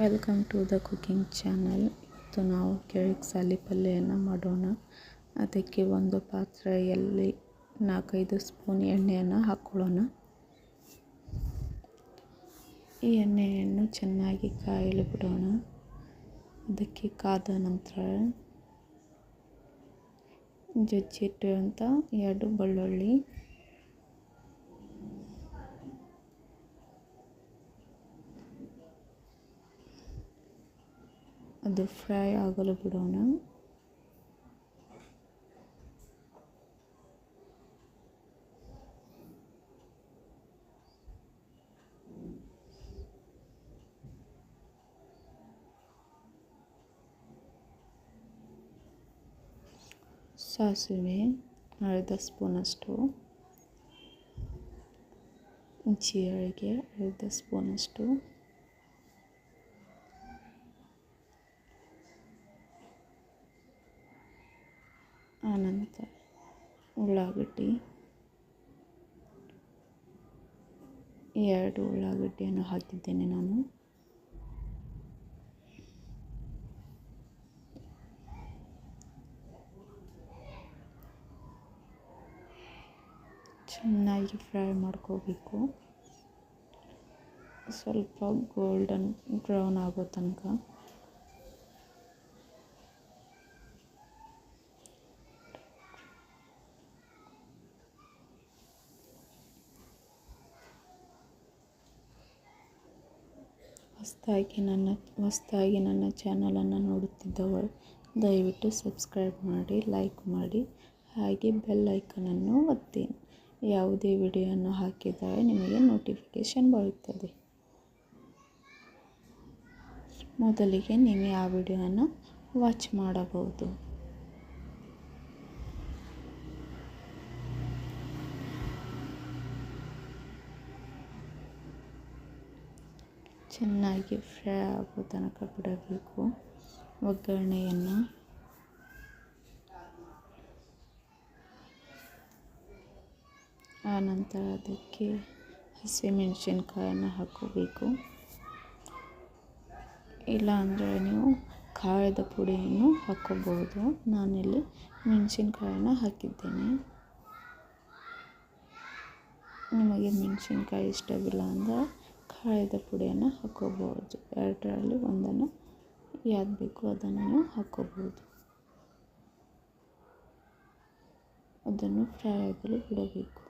Welcome to the cooking channel. ಇವತ್ತು ನಾವು ಕೆಳಕ್ಸಾಲಿ ಪಲ್ಯವನ್ನು ಮಾಡೋಣ. ಅದಕ್ಕೆ ಒಂದು ಪಾತ್ರೆಯಲ್ಲಿ 4-5 ಸ್ಪೂನ್ ಎಣ್ಣೆಯನ್ನು ಹಾಕ್ಕೊಳ್ಳೋಣ. ಈ ಎಣ್ಣೆಯನ್ನು ಚೆನ್ನಾಗಿ ಕಾಯಲು ಬಿಡೋಣ. ಅದಕ್ಕೆ ಕಾದ ನಂತರ ಜಜ್ಜಿಟ್ಟಿರುವಂಥ 2 ಬೆಳ್ಳುಳ್ಳಿ, ಅದು ಫ್ರೈ ಆಗಲು ಬಿಡೋಣ. ಸಾಸಿವೆ ಅರ್ಧ ಸ್ಪೂನಷ್ಟು, ಜೀರಿಗೆ ಅರ್ಧ ಸ್ಪೂನಷ್ಟು, ಆನಂತರ ಉಳ್ಳಾಗಡ್ಡಿ 2 ಉಳ್ಳಾಗಡ್ಡಿಯನ್ನು ಹಾಕಿದ್ದೇನೆ ನಾನು. ಚೆನ್ನಾಗಿ ಫ್ರೈ ಮಾಡ್ಕೋಬೇಕು, ಸ್ವಲ್ಪ ಗೋಲ್ಡನ್ ಬ್ರೌನ್ ಆಗೋ ತನಕ. ಹೊಸದಾಗಿ ನನ್ನ ಚಾನಲನ್ನು ನೋಡುತ್ತಿದ್ದವರು ದಯವಿಟ್ಟು ಸಬ್ಸ್ಕ್ರೈಬ್ ಮಾಡಿ, ಲೈಕ್ ಮಾಡಿ, ಹಾಗೆ ಬೆಲ್ ಐಕನನ್ನು ಒತ್ತಿ. ಯಾವುದೇ ವಿಡಿಯೋವನ್ನು ಹಾಕಿದರೆ ನಿಮಗೆ ನೋಟಿಫಿಕೇಷನ್ ಬರುತ್ತದೆ. ಮೊದಲಿಗೆ ನೀವು ಆ ವಿಡಿಯೋವನ್ನು ವಾಚ್ ಮಾಡಬಹುದು. ಚೆನ್ನಾಗಿ ಫ್ರೈ ಆಗೋ ತನಕ ಬಿಡಬೇಕು ಒಗ್ಗರಣೆಯನ್ನು. ಆನಂತರ ಅದಕ್ಕೆ ಹಸಿಮೆಣಸಿನ್ಕಾಯನ್ನು ಹಾಕೋಬೇಕು. ಇಲ್ಲಾಂದರೆ ನೀವು ಖಾರದ ಪುಡಿಯನ್ನು ಹಾಕೋಬಹುದು. ನಾನಿಲ್ಲಿ ಮೆಣಸಿನ್ಕಾಯನ್ನು ಹಾಕಿದ್ದೇನೆ. ನಿಮಗೆ ಮೆಣಸಿನ್ಕಾಯಿ ಇಷ್ಟವಿಲ್ಲ ಅಂದರೆ ಖಾರದ ಪುಡಿಯನ್ನು ಹಾಕೋಬಹುದು. 2ರಲ್ಲಿ ಒಂದನ್ನು ಯಾವ್ದು ಬೇಕು ಅದನ್ನು ನೀವು ಹಾಕೋಬಹುದು. ಅದನ್ನು ಫ್ರೈ ಆಗಲು ಬಿಡಬೇಕು.